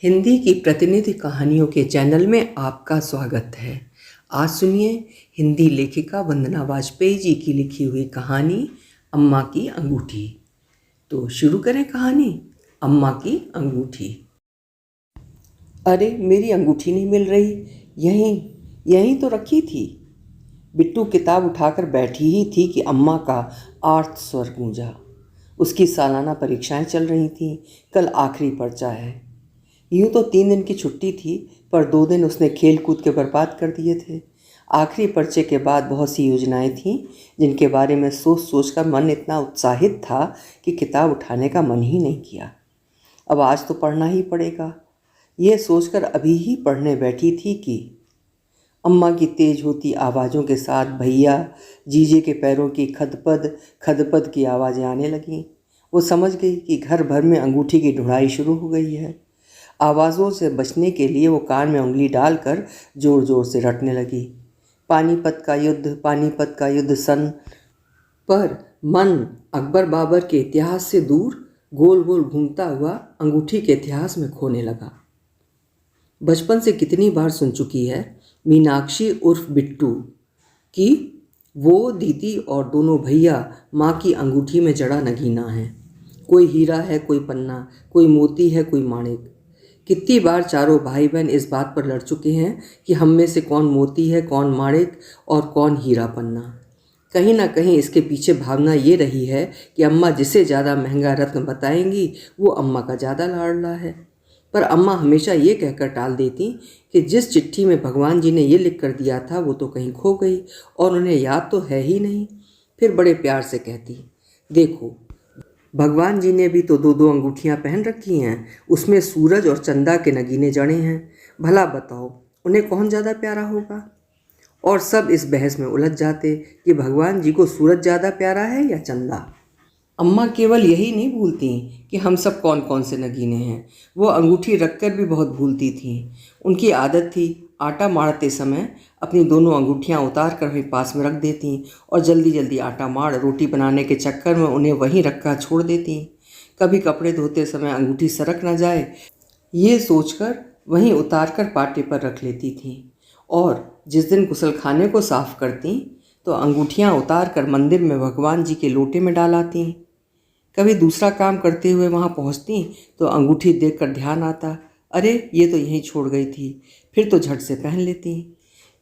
हिंदी की प्रतिनिधि कहानियों के चैनल में आपका स्वागत है। आज सुनिए हिंदी लेखिका वंदना वाजपेयी जी की लिखी हुई कहानी अम्मा की अंगूठी। तो शुरू करें कहानी अम्मा की अंगूठी। अरे मेरी अंगूठी नहीं मिल रही, यहीं यहीं तो रखी थी। बिट्टू किताब उठाकर बैठी ही थी कि अम्मा का आर्त स्वर गूंजा। उसकी सालाना परीक्षाएं चल रही थीं। कल आखिरी पर्चा है। यूँ तो 3 दिन की छुट्टी थी, पर 2 दिन उसने खेल कूद के बर्बाद कर दिए थे। आखिरी पर्चे के बाद बहुत सी योजनाएं थीं जिनके बारे में सोच सोच कर मन इतना उत्साहित था कि किताब उठाने का मन ही नहीं किया। अब आज तो पढ़ना ही पड़ेगा, ये सोचकर अभी ही पढ़ने बैठी थी कि अम्मा की तेज होती आवाज़ों के साथ भैया जीजे के पैरों की खदपद खदपद की आवाज़ें आने लगीं। वो समझ गई कि घर भर में अंगूठी की ढूंढाई शुरू हो गई है। आवाज़ों से बचने के लिए वो कान में उंगली डालकर ज़ोर ज़ोर से रटने लगी। पानीपत का युद्ध सन। पर मन अकबर बाबर के इतिहास से दूर गोल गोल घूमता हुआ अंगूठी के इतिहास में खोने लगा। बचपन से कितनी बार सुन चुकी है मीनाक्षी उर्फ बिट्टू कि वो दीदी और दोनों भैया माँ की अंगूठी में जड़ा नगीना है। कोई हीरा है, कोई पन्ना, कोई मोती है, कोई माणिक। कितनी बार चारों भाई बहन इस बात पर लड़ चुके हैं कि हम में से कौन मोती है, कौन माणिक और कौन हीरा पन्ना। कहीं ना कहीं इसके पीछे भावना ये रही है कि अम्मा जिसे ज़्यादा महंगा रत्न बताएंगी वो अम्मा का ज़्यादा लाडला है। पर अम्मा हमेशा ये कहकर टाल देती कि जिस चिट्ठी में भगवान जी ने ये लिख कर दिया था वो तो कहीं खो गई और उन्हें याद तो है ही नहीं। फिर बड़े प्यार से कहती, देखो भगवान जी ने भी तो 2-2 अंगूठियाँ पहन रखी हैं, उसमें सूरज और चंदा के नगीने जड़े हैं। भला बताओ उन्हें कौन ज़्यादा प्यारा होगा। और सब इस बहस में उलझ जाते कि भगवान जी को सूरज ज़्यादा प्यारा है या चंदा। अम्मा केवल यही नहीं भूलती कि हम सब कौन कौन से नगीने हैं, वो अंगूठी रखकर भी बहुत भूलती थीं। उनकी आदत थी आटा मारते समय अपनी दोनों अंगूठियां उतार कर वहीं पास में रख देती और जल्दी जल्दी आटा मार रोटी बनाने के चक्कर में उन्हें वहीं रखकर छोड़ देती। कभी कपड़े धोते समय अंगूठी सरक न जाए ये सोचकर वहीं उतार कर पाटे पर रख लेती थीं। और जिस दिन गुसलखाने को साफ करती तो अंगूठियां उतार कर मंदिर में भगवान जी के लोटे में डाल आती। कभी दूसरा काम करते हुए वहाँ पहुँचती तो अंगूठी देखकर ध्यान आता, अरे ये तो यहीं छोड़ गई थी। फिर तो झट से पहन लेती।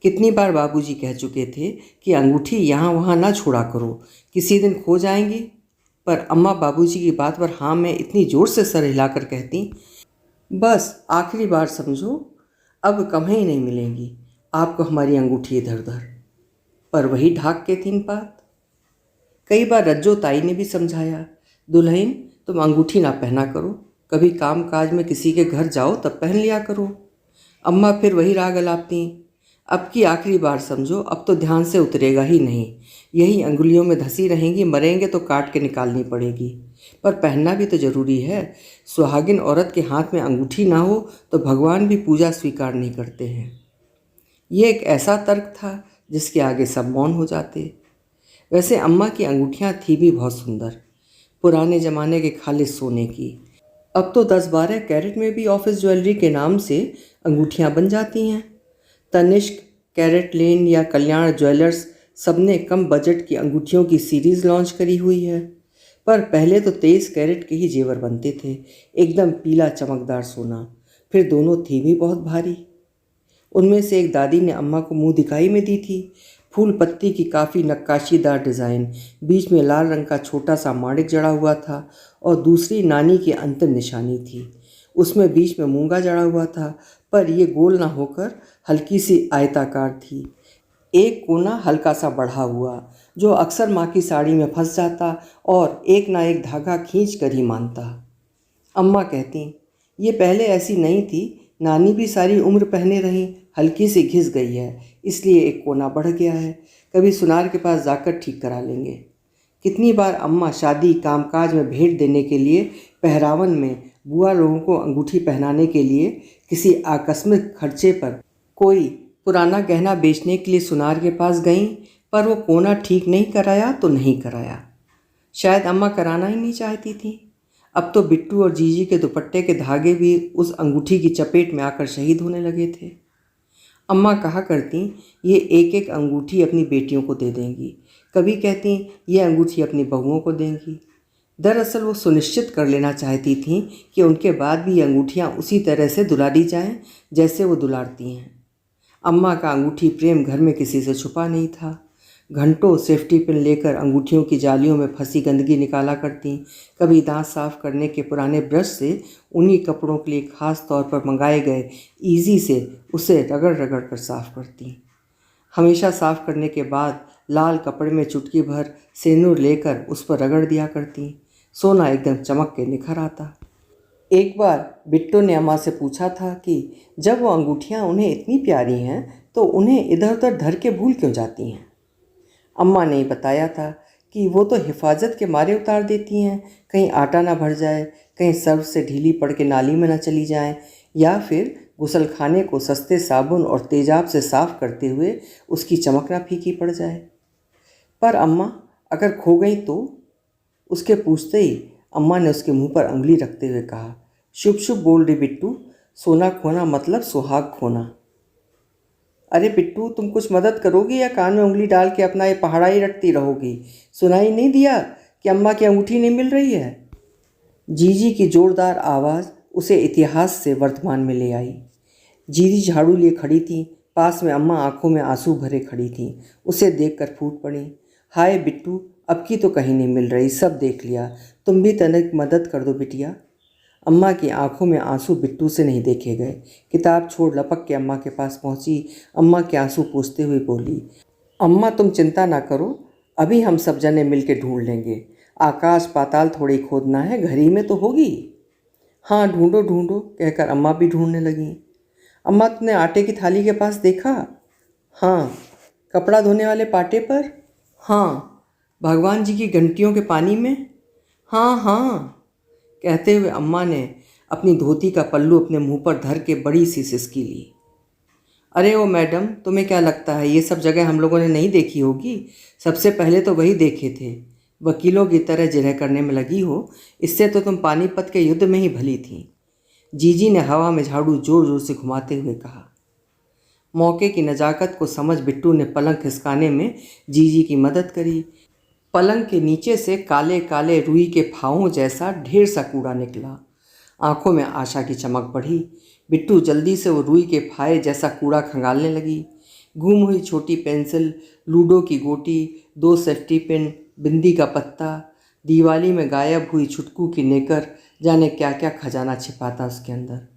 कितनी बार बाबूजी कह चुके थे कि अंगूठी यहाँ वहाँ ना छोड़ा करो, किसी दिन खो जाएंगी। पर अम्मा बाबूजी की बात पर हाँ में इतनी ज़ोर से सर हिलाकर कहती, बस आखिरी बार समझो, अब कभी नहीं मिलेंगी आपको हमारी अंगूठी इधर उधर। पर वही ढाक के 3 पात। कई बार रज्जो ताई ने भी समझाया, दुल्हन तुम अंगूठी ना पहना करो, कभी काम काज में किसी के घर जाओ तब पहन लिया करो। अम्मा फिर वही राग अलापती, अब की आखिरी बार समझो, अब तो ध्यान से उतरेगा ही नहीं, यही अंगुलियों में धंसी रहेंगी, मरेंगे तो काट के निकालनी पड़ेगी। पर पहनना भी तो जरूरी है, सुहागिन औरत के हाथ में अंगूठी ना हो तो भगवान भी पूजा स्वीकार नहीं करते हैं। ये एक ऐसा तर्क था जिसके आगे सब मौन हो जाते। वैसे अम्मा की अंगूठियाँ थी भी बहुत सुंदर, पुराने ज़माने के खालिस सोने की। अब तो 10-12 कैरेट में भी ऑफिस ज्वेलरी के नाम से अंगूठियाँ बन जाती हैं। तनिष्क, कैरेट लेन या कल्याण ज्वेलर्स सबने कम बजट की अंगूठियों की सीरीज़ लॉन्च करी हुई है। पर पहले तो 23 कैरेट के ही जेवर बनते थे, एकदम पीला चमकदार सोना। फिर दोनों थी भी बहुत भारी। उनमें से एक दादी ने अम्मा को मुंह दिखाई में दी थी। फूल पत्ती की काफ़ी नक्काशीदार डिज़ाइन, बीच में लाल रंग का छोटा सा माणिक जड़ा हुआ था और दूसरी नानी की अंतिम निशानी थी, उसमें बीच में मूंगा जड़ा हुआ था, पर यह गोल ना होकर हल्की सी आयताकार थी। एक कोना हल्का सा बढ़ा हुआ जो अक्सर माँ की साड़ी में फंस जाता और एक ना एक धागा खींच कर ही मानता। अम्मा कहती, ये पहले ऐसी नहीं थी, नानी भी सारी उम्र पहने रही, हल्की सी घिस गई है, इसलिए एक कोना बढ़ गया है, कभी सुनार के पास जाकर ठीक करा लेंगे। कितनी बार अम्मा शादी कामकाज में भेंट देने के लिए पहरावन में बुआ लोगों को अंगूठी पहनाने के लिए किसी आकस्मिक खर्चे पर कोई पुराना गहना बेचने के लिए सुनार के पास गईं, पर वो कोना ठीक नहीं कराया तो नहीं कराया। शायद अम्मा कराना ही नहीं चाहती थी। अब तो बिट्टू और जीजी के दुपट्टे के धागे भी उस अंगूठी की चपेट में आकर शहीद होने लगे थे। अम्मा कहा करती, ये एक एक अंगूठी अपनी बेटियों को दे देंगी, कभी कहती ये अंगूठी अपनी बहुओं को देंगी। दरअसल वो सुनिश्चित कर लेना चाहती थीं कि उनके बाद भी ये अंगूठियाँ उसी तरह से दुलारी जाएं जैसे वो दुलारती हैं। अम्मा का अंगूठी प्रेम घर में किसी से छुपा नहीं था। घंटों सेफ्टी पिन लेकर अंगूठियों की जालियों में फंसी गंदगी निकाला करती। कभी दांत साफ करने के पुराने ब्रश से उन्हीं कपड़ों के लिए खास तौर पर मंगाए गए ईजी से उसे रगड़ रगड़ कर साफ करती। हमेशा साफ करने के बाद लाल कपड़े में चुटकी भर सेंदूर लेकर उस पर रगड़ दिया करती। सोना एकदम चमक के निखर आता। एक बार बिट्टू ने अम्मा से पूछा था कि जब वो अंगूठियाँ उन्हें इतनी प्यारी हैं तो उन्हें इधर उधर धर के भूल क्यों जाती हैं। अम्मा ने बताया था कि वो तो हिफाजत के मारे उतार देती हैं, कहीं आटा ना भर जाए, कहीं सर्फ से ढीली पड़ के नाली में ना चली जाएं, या फिर गुसलखाने को सस्ते साबुन और तेजाब से साफ़ करते हुए उसकी चमक ना फीकी पड़ जाए। पर अम्मा अगर खो गई तो? उसके पूछते ही अम्मा ने उसके मुंह पर उंगली रखते हुए कहा, शुभ शुभ बोल रही बिट्टू, सोना खोना मतलब सुहाग खोना। अरे बिट्टू, तुम कुछ मदद करोगी या कान में उंगली डाल के अपना ये पहाड़ा ही रटती रहोगी? सुनाई नहीं दिया कि अम्मा की अंगूठी नहीं मिल रही है? जीजी की जोरदार आवाज़ उसे इतिहास से वर्तमान में ले आई। जीजी झाड़ू लिए खड़ी थी, पास में अम्मा आंखों में आंसू भरे खड़ी थी। उसे देखकर फूट पड़ी, हाय बिट्टू, अब की तो कहीं नहीं मिल रही, सब देख लिया, तुम भी तनिक मदद कर दो बिटिया। अम्मा की आंखों में आंसू बिट्टू से नहीं देखे गए। किताब छोड़ लपक के अम्मा के पास पहुंची। अम्मा के आंसू पोंछते हुए बोली, अम्मा तुम चिंता ना करो, अभी हम सब जने मिल के ढूंढ लेंगे। आकाश पाताल थोड़ी खोदना है, घर ही में तो होगी। हाँ ढूंढो ढूंढो, कहकर अम्मा भी ढूंढने लगी। अम्मा तुमने आटे की थाली के पास देखा? हाँ। कपड़ा धोने वाले पाटे पर? हाँ। भगवान जी की घंटियों के पानी में? हाँ हाँ, कहते हुए अम्मा ने अपनी धोती का पल्लू अपने मुंह पर धर के बड़ी सी सिसकी ली। अरे ओ मैडम, तुम्हें क्या लगता है ये सब जगह हम लोगों ने नहीं देखी होगी? सबसे पहले तो वही देखे थे। वकीलों की तरह जिरह करने में लगी हो, इससे तो तुम पानीपत के युद्ध में ही भली थी। जीजी ने हवा में झाड़ू जोर जोर से घुमाते हुए कहा। मौके की नज़ाकत को समझ बिट्टू ने पलंग खिसकाने में जीजी की मदद करी। पलंग के नीचे से काले काले रुई के फाहों जैसा ढेर सा कूड़ा निकला। आंखों में आशा की चमक बढ़ी। बिट्टू जल्दी से वो रुई के फाहे जैसा कूड़ा खंगालने लगी। गुम हुई छोटी पेंसिल, लूडो की गोटी, 2 सेफ्टी पिन, बिंदी का पत्ता, दिवाली में गायब हुई छुटकू की नेकर, जाने क्या क्या खजाना छिपा था उसके अंदर।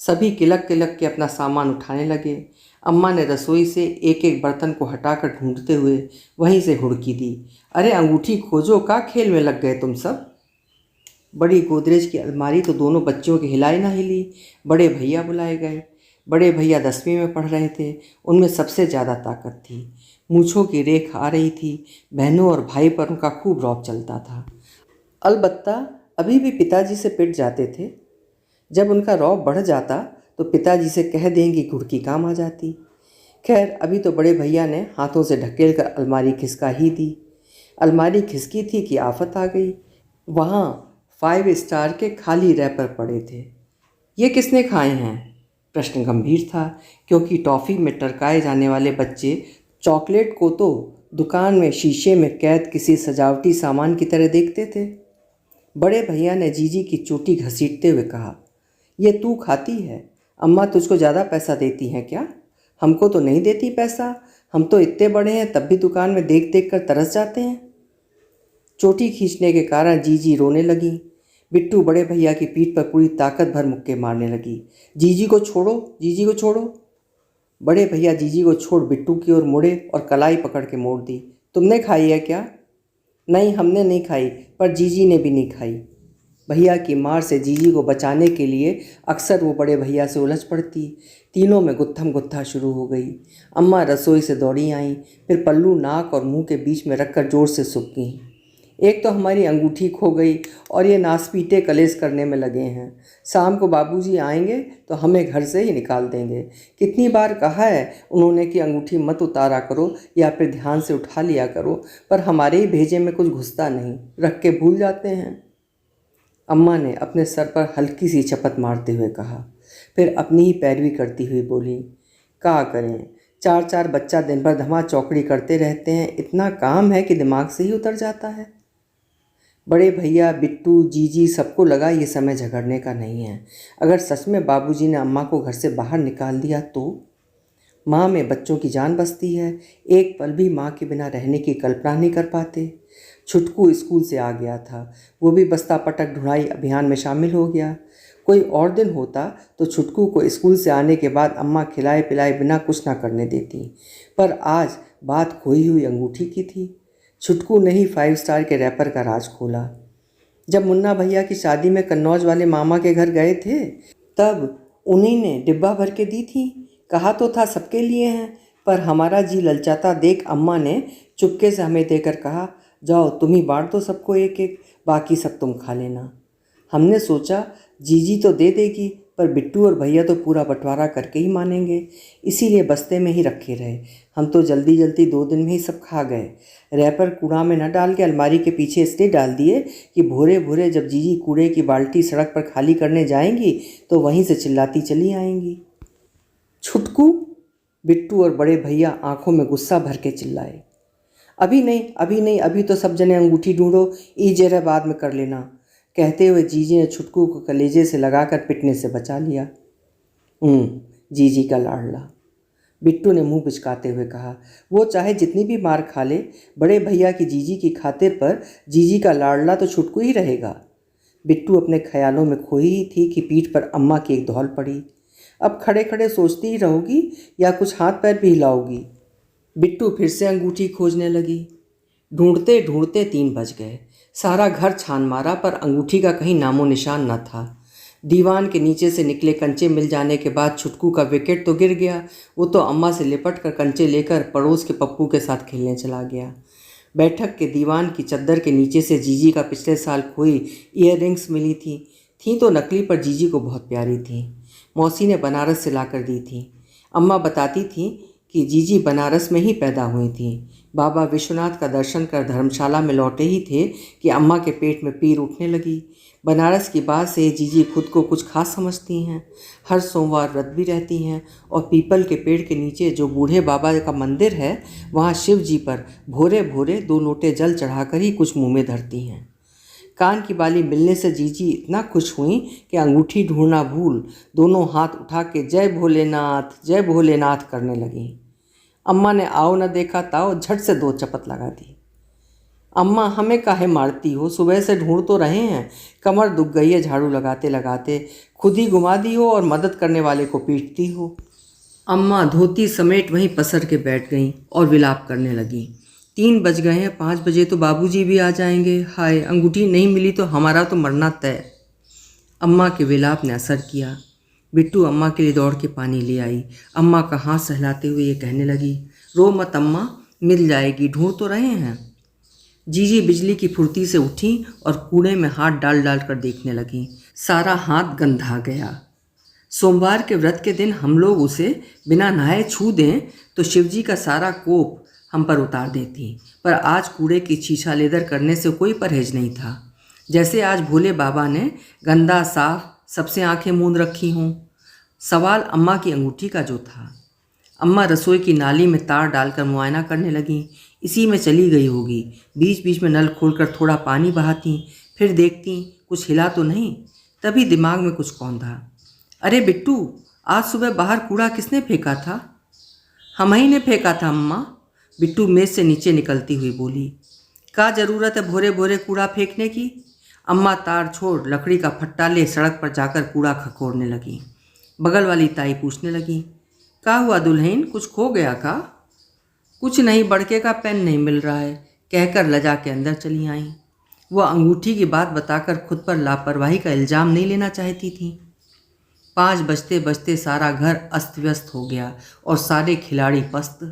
सभी किलक किलक के अपना सामान उठाने लगे। अम्मा ने रसोई से एक एक बर्तन को हटाकर ढूंढते हुए वहीं से हुड़की दी, अरे अंगूठी खोजो, का खेल में लग गए तुम सब? बड़ी गोदरेज की अलमारी तो दोनों बच्चियों की हिलाई ना हिली। बड़े भैया बुलाए गए। बड़े भैया 10वीं में पढ़ रहे थे। उनमें सबसे ज़्यादा ताकत थी। मूँछों की रेख आ रही थी। बहनों और भाई पर उनका खूब रौब चलता था। अलबत्ता अभी भी पिताजी से पिट जाते थे। जब उनका रौब बढ़ जाता तो पिताजी से कह देंगी घुड़की काम आ जाती। खैर अभी तो बड़े भैया ने हाथों से ढकेल कर अलमारी खिसका ही दी। अलमारी खिसकी थी कि आफत आ गई। वहाँ 5 स्टार के खाली रैपर पड़े थे। ये किसने खाए हैं? प्रश्न गंभीर था, क्योंकि टॉफ़ी में टरकाए जाने वाले बच्चे चॉकलेट को तो दुकान में शीशे में कैद किसी सजावटी सामान की तरह देखते थे। बड़े भैया ने जीजी की चोटी घसीटते हुए कहा, ये तू खाती है? अम्मा तुझको ज़्यादा पैसा देती हैं क्या? हमको तो नहीं देती पैसा, हम तो इतने बड़े हैं तब भी दुकान में देख देख कर तरस जाते हैं। चोटी खींचने के कारण जीजी रोने लगी। बिट्टू बड़े भैया की पीठ पर पूरी ताकत भर मुक्के मारने लगी। जीजी को छोड़ो, जीजी को छोड़ो। बड़े भैया जीजी को छोड़ बिट्टू की ओर मुड़े और कलाई पकड़ के मोड़ दी। तुमने खाई है क्या? नहीं, हमने नहीं खाई, पर जीजी ने भी नहीं खाई। भैया की मार से जीजी को बचाने के लिए अक्सर वो बड़े भैया से उलझ पड़ती। तीनों में गुत्थम गुत्था शुरू हो गई। अम्मा रसोई से दौड़ी आईं, फिर पल्लू नाक और मुंह के बीच में रखकर जोर से सूख गईं। एक तो हमारी अंगूठी खो गई और ये नासपीटे कलेश करने में लगे हैं। शाम को बाबूजी आएंगे तो हमें घर से ही निकाल देंगे। कितनी बार कहा है उन्होंने कि अंगूठी मत उतारा करो या फिर ध्यान से उठा लिया करो, पर हमारे ही भेजे में कुछ घुसता नहीं, रख के भूल जाते हैं। अम्मा ने अपने सर पर हल्की सी चपत मारते हुए कहा। फिर अपनी ही पैरवी करती हुई बोली, क्या करें, चार चार बच्चा दिन भर धमा चौकड़ी करते रहते हैं, इतना काम है कि दिमाग से ही उतर जाता है। बड़े भैया, बिट्टू, जीजी सबको लगा ये समय झगड़ने का नहीं है। अगर सच में बाबूजी ने अम्मा को घर से बाहर निकाल दिया तो माँ में बच्चों की जान बसती है, एक पल भी माँ के बिना रहने की कल्पना नहीं कर पाते। छुटकू स्कूल से आ गया था, वो भी बस्ता पटक ढुलाई अभियान में शामिल हो गया। कोई और दिन होता तो छुटकू को स्कूल से आने के बाद अम्मा खिलाए पिलाए बिना कुछ ना करने देती, पर आज बात खोई हुई अंगूठी की थी। छुटकू ने ही 5 स्टार के रैपर का राज खोला। जब मुन्ना भैया की शादी में कन्नौज वाले मामा के घर गए थे, तब उन्हीं ने डिब्बा भर के दी थी। कहा तो था सबके लिए हैं, पर हमारा जी ललचाता देख अम्मा ने चुपके से हमें देकर कहा, जाओ तुम ही बांट दो सबको एक एक, बाकी सब तुम खा लेना। हमने सोचा जीजी तो दे देगी, पर बिट्टू और भैया तो पूरा बंटवारा करके ही मानेंगे, इसीलिए बस्ते में ही रखे रहे। हम तो जल्दी जल्दी 2 दिन में ही सब खा गए। रैपर कूड़ा में न डाल के अलमारी के पीछे इसलिए डाल दिए कि भोरे भोरे जब जीजी कूड़े की बाल्टी सड़क पर खाली करने जाएंगी तो वहीं से चिल्लाती चली आएंगी। छुटकू, बिट्टू और बड़े भैया आंखों में गुस्सा भर के चिल्लाए। अभी नहीं, अभी नहीं, अभी तो सब जने अंगूठी ढूंढो, ई जरा बाद में कर लेना। कहते हुए जीजी ने छुटकू को कलेजे से लगाकर पिटने से बचा लिया। जीजी का लाडला, बिट्टू ने मुंह पिचकाते हुए कहा। वो चाहे जितनी भी मार खा ले, बड़े भैया की जीजी की खातिर पर जीजी का लाडला तो छुटकू ही रहेगा। बिट्टू अपने ख्यालों में खोई ही थी कि पीठ पर अम्मा की एक धौल पड़ी। अब खड़े खड़े सोचती ही रहोगी या कुछ हाथ पैर भी हिलाओगी। बिट्टू फिर से अंगूठी खोजने लगी। ढूंढते ढूंढते 3 बज गए। सारा घर छान मारा, पर अंगूठी का कहीं नामो निशान न था। दीवान के नीचे से निकले कंचे मिल जाने के बाद छुटकू का विकेट तो गिर गया। वो तो अम्मा से लिपट कर कंचे लेकर पड़ोस के पप्पू के साथ खेलने चला गया। बैठक के दीवान की चद्दर के नीचे से जीजी का पिछले साल खोई ईयररिंग्स मिली थी तो नकली, पर जीजी को बहुत प्यारी थी। मौसी ने बनारस से लाकर दी थी। अम्मा बताती थी कि जीजी बनारस में ही पैदा हुई थी। बाबा विश्वनाथ का दर्शन कर धर्मशाला में लौटे ही थे कि अम्मा के पेट में पीर उठने लगी। बनारस की बात से जीजी खुद को कुछ खास समझती हैं। हर सोमवार व्रत भी रहती हैं और पीपल के पेड़ के नीचे जो बूढ़े बाबा का मंदिर है, वहाँ शिव जी पर भोरे भोरे 2 लोटे जल चढ़ाकर ही कुछ मुँह में धरती हैं। कान की बाली मिलने से जीजी इतना खुश हुई कि अंगूठी ढूंढना भूल दोनों हाथ उठा के जय भोलेनाथ करने लगी। अम्मा ने आओ न देखा ताओ झट से 2 चपत लगा दी। अम्मा, हमें काहे मारती हो, सुबह से ढूंढ तो रहे हैं, कमर दुख गई है झाड़ू लगाते लगाते, खुद ही घुमा दी हो और मदद करने वाले को पीटती हो। अम्मा धोती समेट वहीं पसर के बैठ गईं और विलाप करने लगी। 3 बज गए हैं, 5 बजे तो बाबूजी भी आ जाएंगे। हाय, अंगूठी नहीं मिली तो हमारा तो मरना तय। अम्मा के विलाप ने असर किया। बिट्टू अम्मा के लिए दौड़ के पानी ले आई। अम्मा का हाथ सहलाते हुए ये कहने लगी, रो मत अम्मा, मिल जाएगी, ढूंढ तो रहे हैं। जीजी बिजली की फुर्ती से उठी और कूड़े में हाथ डाल डाल कर देखने लगी। सारा हाथ गंधा गया। सोमवार के व्रत के दिन हम लोग उसे बिना नहाए छू दें तो शिवजी का सारा कोप हम पर उतार देती, पर आज कूड़े की छीछा लेदर करने से कोई परहेज नहीं था। जैसे आज भोले बाबा ने गंदा साफ सबसे आंखें मूंद रखी हों। सवाल अम्मा की अंगूठी का जो था। अम्मा रसोई की नाली में तार डालकर मुआयना करने लगी। इसी में चली गई होगी। बीच बीच में नल खोलकर थोड़ा पानी बहाती, फिर देखती कुछ हिला तो नहीं। तभी दिमाग में कुछ कौंधा, अरे बिट्टू, आज सुबह बाहर कूड़ा किसने फेंका था? हम ही ने फेंका था अम्मा, बिट्टू मेज से नीचे निकलती हुई बोली। क्या ज़रूरत है भोरे भोरे कूड़ा फेंकने की? अम्मा तार छोड़ लकड़ी का फट्टा ले सड़क पर जाकर कूड़ा खकोरने लगी। बगल वाली ताई पूछने लगी, क्या हुआ दुल्हन, कुछ खो गया का? कुछ नहीं, बड़के का पेन नहीं मिल रहा है, कहकर लजा के अंदर चली आईं। वह अंगूठी की बात बताकर खुद पर लापरवाही का इल्ज़ाम नहीं लेना चाहती थी। 5 बजते बजते सारा घर अस्त व्यस्त हो गया और सारे खिलाड़ी पस्त।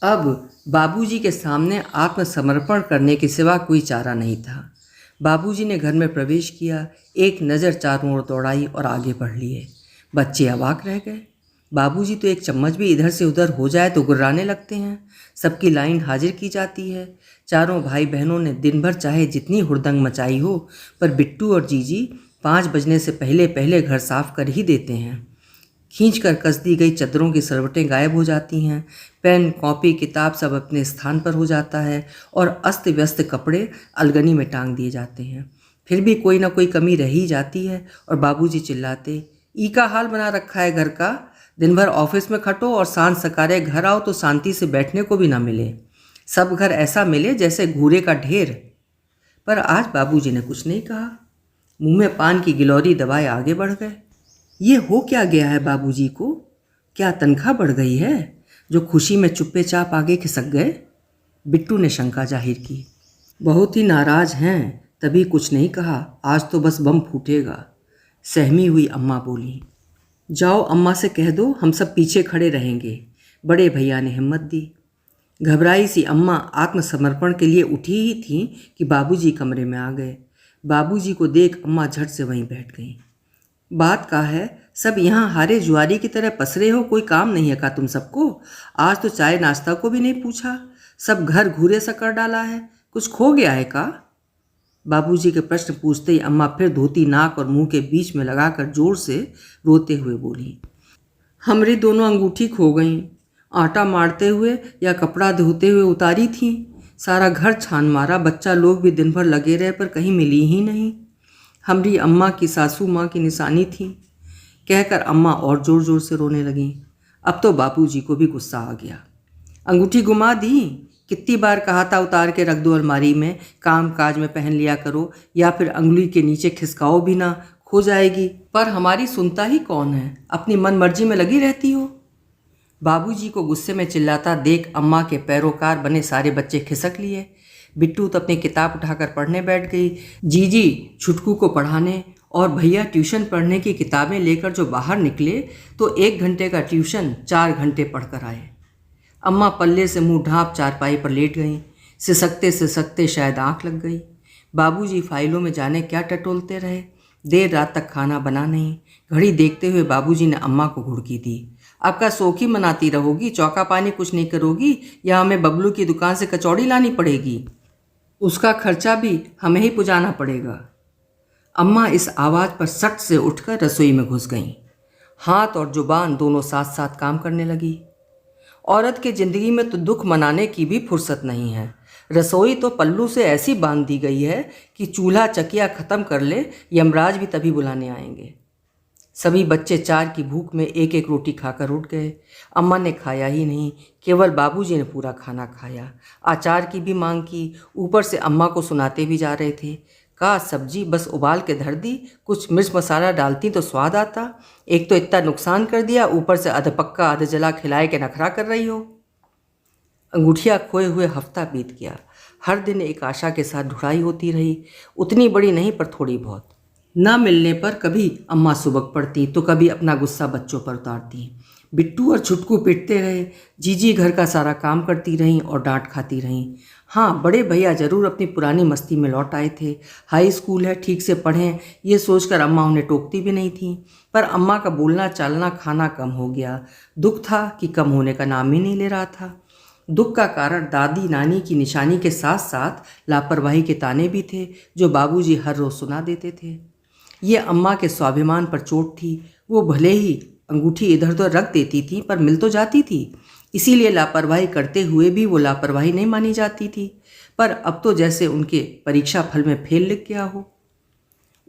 अब बाबूजी के सामने आत्मसमर्पण करने के सिवा कोई चारा नहीं था। बाबूजी ने घर में प्रवेश किया, एक नज़र चारों ओर दौड़ाई और आगे बढ़ लिए। बच्चे अवाक रह गए। बाबूजी तो एक चम्मच भी इधर से उधर हो जाए तो गुर्राने लगते हैं। सबकी लाइन हाजिर की जाती है। चारों भाई बहनों ने दिन भर चाहे जितनी हुड़दंग मचाई हो, पर बिट्टू और जीजी 5 बजने से पहले पहले घर साफ कर ही देते हैं। खींच कर कस दी गई चद्दरों की सरवटें गायब हो जाती हैं। पेन, कॉपी, किताब सब अपने स्थान पर हो जाता है और अस्त व्यस्त कपड़े अलगनी में टांग दिए जाते हैं। फिर भी कोई ना कोई कमी रह ही जाती है और बाबूजी चिल्लाते, ई का हाल बना रखा है घर का। दिन भर ऑफिस में खटो और सांझ सकारे घर आओ तो शांति से बैठने को भी ना मिले। सब घर ऐसा मिले जैसे घूरे का ढेर। पर आज बाबूजी ने कुछ नहीं कहा। मुंह में पान की गिलौरी दबाए आगे बढ़ गए। ये हो क्या गया है बाबूजी को? क्या तनख्वाह बढ़ गई है जो खुशी में चुप्पे चाप आगे खिसक गए? बिट्टू ने शंका जाहिर की। बहुत ही नाराज हैं, तभी कुछ नहीं कहा। आज तो बस बम फूटेगा। सहमी हुई अम्मा बोली। जाओ अम्मा से कह दो हम सब पीछे खड़े रहेंगे। बड़े भैया ने हिम्मत दी। घबराई सी अम्मा आत्मसमर्पण के लिए उठी ही थी कि बाबूजी कमरे में आ गए। बाबूजी को देख अम्मा झट से वहीं बैठ गईं। बात का है, सब यहाँ हारे जुआरी की तरह पसरे हो, कोई काम नहीं है का तुम सबको? आज तो चाय नाश्ता को भी नहीं पूछा, सब घर घूरे सा कर डाला है। कुछ खो गया है का? बाबूजी के प्रश्न पूछते ही अम्मा फिर धोती नाक और मुंह के बीच में लगाकर जोर से रोते हुए बोली, हमरी दोनों अंगूठी खो गईं। आटा मारते हुए या कपड़ा धोते हुए उतारी थी। सारा घर छान मारा, बच्चा लोग भी दिन भर लगे रहे पर कहीं मिली ही नहीं। हमरी अम्मा की सासू माँ की निशानी थी। कहकर अम्मा और ज़ोर ज़ोर से रोने लगीं। अब तो बाबूजी को भी गुस्सा आ गया। अंगूठी गुमा दी? कितनी बार कहा था उतार के रख दो अलमारी में, काम काज में पहन लिया करो, या फिर अंगुली के नीचे खिसकाओ भी ना, खो जाएगी। पर हमारी सुनता ही कौन है, अपनी मन मर्जी में लगी रहती हो। बाबूजी को गुस्से में चिल्लाता देख अम्मा के पैरोकार बने सारे बच्चे खिसक लिए। बिट्टू तो अपनी किताब उठाकर पढ़ने बैठ गई। जीजी छुटकू को पढ़ाने और भैया ट्यूशन पढ़ने की किताबें लेकर जो बाहर निकले तो 1 घंटे का ट्यूशन 4 घंटे पढ़कर आए। अम्मा पल्ले से मुंह ढांप चारपाई पर लेट गईं। सिसकते सिसकते शायद आंख लग गई। बाबूजी फाइलों में जाने क्या टटोलते रहे। देर रात तक खाना बना नहीं। घड़ी देखते हुए बाबूजी ने अम्मा को घुड़की दी। आपका शौकी मनाती रहोगी, चौका पानी कुछ नहीं करोगी, या हमें बबलू की दुकान से कचौड़ी लानी पड़ेगी? उसका खर्चा भी हमें ही पुजाना पड़ेगा। अम्मा इस आवाज़ पर सट से उठकर रसोई में घुस गईं। हाथ और जुबान दोनों साथ साथ काम करने लगी। औरत की ज़िंदगी में तो दुख मनाने की भी फुर्सत नहीं है। रसोई तो पल्लू से ऐसी बांध दी गई है कि चूल्हा चकिया ख़त्म कर ले, यमराज भी तभी बुलाने आएंगे। सभी बच्चे 4 की भूख में एक एक रोटी खाकर उठ गए। अम्मा ने खाया ही नहीं, केवल बाबूजी ने पूरा खाना खाया। अचार की भी मांग की, ऊपर से अम्मा को सुनाते भी जा रहे थे, का सब्जी बस उबाल के धर दी, कुछ मिर्च मसाला डालती तो स्वाद आता। एक तो इतना नुकसान कर दिया, ऊपर से अधपक्का अधजला खिलाए के नखरा कर रही हो। अंगूठियाँ खोए हुए हफ्ता बीत गया। हर दिन एक आशा के साथ ढुड़ाई होती रही, उतनी बड़ी नहीं पर थोड़ी बहुत। ना मिलने पर कभी अम्मा सुबक पड़ती तो कभी अपना गुस्सा बच्चों पर उतारती। बिट्टू और छुटकू पिटते रहे। जीजी घर का सारा काम करती रहीं और डांट खाती रहीं। हाँ, बड़े भैया ज़रूर अपनी पुरानी मस्ती में लौट आए थे। हाई स्कूल है, ठीक से पढ़ें, ये सोचकर अम्मा उन्हें टोकती भी नहीं थी। पर अम्मा का बोलना चालना खाना कम हो गया। दुख था कि कम होने का नाम ही नहीं ले रहा था। दुख का कारण दादी नानी की निशानी के साथ साथ लापरवाही के ताने भी थे जो बाबूजी हर रोज़ सुना देते थे। ये अम्मा के स्वाभिमान पर चोट थी। वो भले ही अंगूठी इधर उधर रख देती थी पर मिल तो जाती थी, इसीलिए लापरवाही करते हुए भी वो लापरवाही नहीं मानी जाती थी। पर अब तो जैसे उनके परीक्षा फल में फेल लिख गया हो।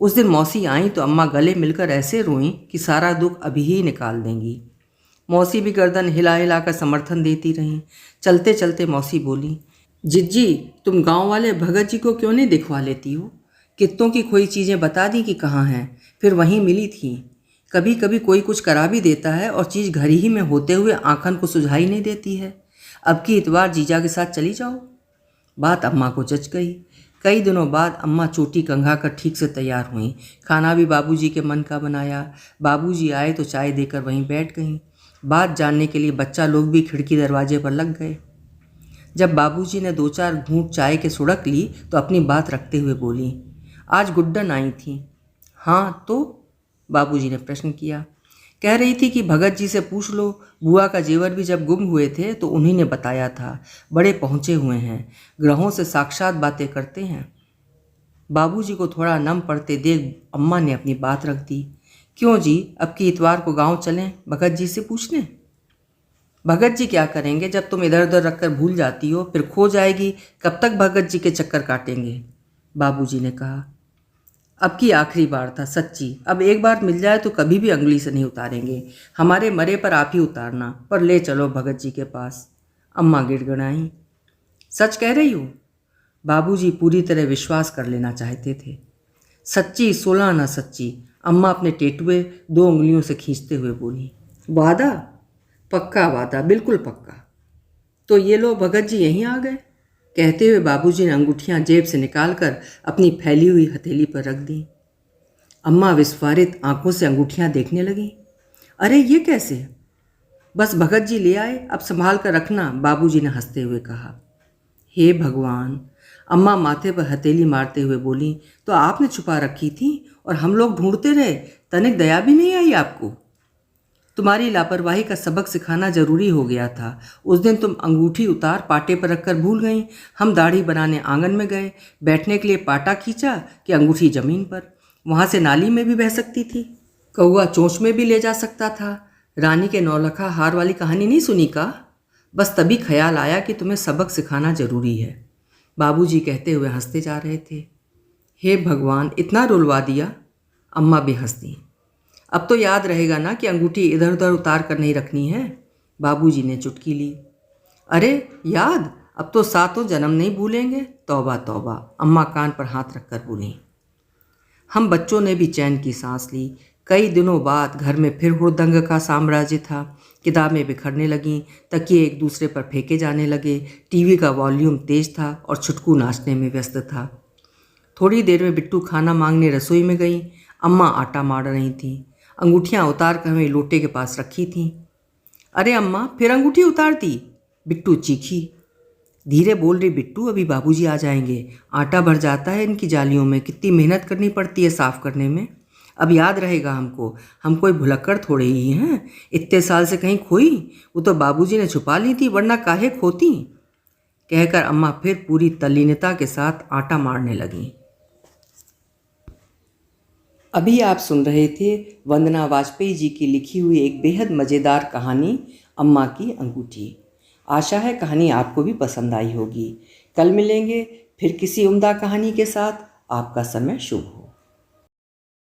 उस दिन मौसी आई तो अम्मा गले मिलकर ऐसे रोईं कि सारा दुख अभी ही निकाल देंगी। मौसी भी गर्दन हिला हिला कर समर्थन देती रहीं। चलते चलते मौसी बोली, जिज्जी तुम गांव वाले भगत जी को क्यों नहीं दिखवा लेती हो? कित्तों की खोई चीज़ें बता दी कि कहाँ हैं, फिर वहीं मिली थी। कभी कभी कोई कुछ करा भी देता है और चीज़ घर ही में होते हुए आँखन को सुझाई नहीं देती है। अब की इतवार जीजा के साथ चली जाओ। बात अम्मा को जच गई। कई दिनों बाद अम्मा चोटी कंघा कर ठीक से तैयार हुईं। खाना भी बाबूजी के मन का बनाया। बाबूजी आए तो चाय देकर वहीं बैठ गईं। बात जानने के लिए बच्चा लोग भी खिड़की दरवाजे पर लग गए। जब बाबूजी ने 2-4 घूंट चाय के सुड़क ली तो अपनी बात रखते हुए बोली, आज गुड्डन आई थी। हाँ तो? बाबूजी ने प्रश्न किया। कह रही थी कि भगत जी से पूछ लो, बुआ का जेवर भी जब गुम हुए थे तो उन्हीं ने बताया था। बड़े पहुँचे हुए हैं, ग्रहों से साक्षात बातें करते हैं। बाबूजी को थोड़ा नम पड़ते देख अम्मा ने अपनी बात रख दी। क्यों जी, अब की इतवार को गांव चलें भगत जी से पूछने? भगत जी क्या करेंगे जब तुम इधर उधर रखकर भूल जाती हो, फिर खो जाएगी। कब तक भगत जी के चक्कर काटेंगे? बाबूजी ने कहा। अब की आखिरी बार था सच्ची, अब एक बार मिल जाए तो कभी भी अंगुली से नहीं उतारेंगे। हमारे मरे पर आप ही उतारना, पर ले चलो भगत जी के पास। अम्मा गिड़गिड़ाई। सच कह रही हो? बाबूजी पूरी तरह विश्वास कर लेना चाहते थे। सच्ची 16 आना सच्ची, अम्मा अपने टेटुए 2 उंगलियों से खींचते हुए बोली। वादा? पक्का वादा, बिल्कुल पक्का। तो ये लो भगत जी यहीं आ गए, कहते हुए बाबूजी ने अंगूठियां जेब से निकालकर अपनी फैली हुई हथेली पर रख दी। अम्मा विस्फारित आंखों से अंगूठियां देखने लगी। अरे ये कैसे? बस भगत जी ले आए, अब संभाल कर रखना, बाबूजी ने हंसते हुए कहा। हे भगवान, अम्मा माथे पर हथेली मारते हुए बोली। तो आपने छुपा रखी थी और हम लोग ढूंढते रहे, तनिक दया भी नहीं आई आपको? तुम्हारी लापरवाही का सबक सिखाना जरूरी हो गया था। उस दिन तुम अंगूठी उतार पाटे पर रखकर भूल गईं। हम दाढ़ी बनाने आंगन में गए, बैठने के लिए पाटा खींचा कि अंगूठी जमीन पर। वहां से नाली में भी बह सकती थी, कौआ चोंच में भी ले जा सकता था। रानी के नौलखा हार वाली कहानी नहीं सुनी का? बस तभी ख्याल आया कि तुम्हें सबक सिखाना जरूरी है, बाबूजी कहते हुए हंसते जा रहे थे। हे भगवान, इतना रुलवा दिया? अम्मा भी हंस दी। अब तो याद रहेगा ना कि अंगूठी इधर उधर उतार कर नहीं रखनी है, बाबूजी ने चुटकी ली। अरे याद, अब तो 7 जन्म नहीं भूलेंगे। तौबा तौबा, अम्मा कान पर हाथ रखकर बोली। हम बच्चों ने भी चैन की सांस ली। कई दिनों बाद घर में फिर हुड़दंग का साम्राज्य था। किताबें बिखरने लगीं, तकिए एक दूसरे पर फेंके जाने लगे, टीवी का वॉल्यूम तेज था और छुटकू नाचने में व्यस्त था। थोड़ी देर में बिट्टू खाना मांगने रसोई में गई। अम्मा आटा मार रही थीं, अंगूठियाँ उतार कर हमें लोटे के पास रखी थीं। अरे अम्मा, फिर अंगूठी उतार दी, बिट्टू चीखी। धीरे बोल रही बिट्टू, अभी बाबूजी आ जाएंगे। आटा भर जाता है इनकी जालियों में, कितनी मेहनत करनी पड़ती है साफ करने में। अब याद रहेगा हमको, हम कोई भुलक्कड़ थोड़े ही हैं, इतने साल से कहीं खोई? वो तो बाबूजी ने छुपा ली थी, वरना काहे खोती? कहकर अम्मा फिर पूरी तल्लीनता के साथ आटा मारने लगी। अभी आप सुन रहे थे वंदना वाजपेयी जी की लिखी हुई एक बेहद मज़ेदार कहानी, अम्मा की अंगूठी। आशा है कहानी आपको भी पसंद आई होगी। कल मिलेंगे फिर किसी उम्दा कहानी के साथ। आपका समय शुभ हो।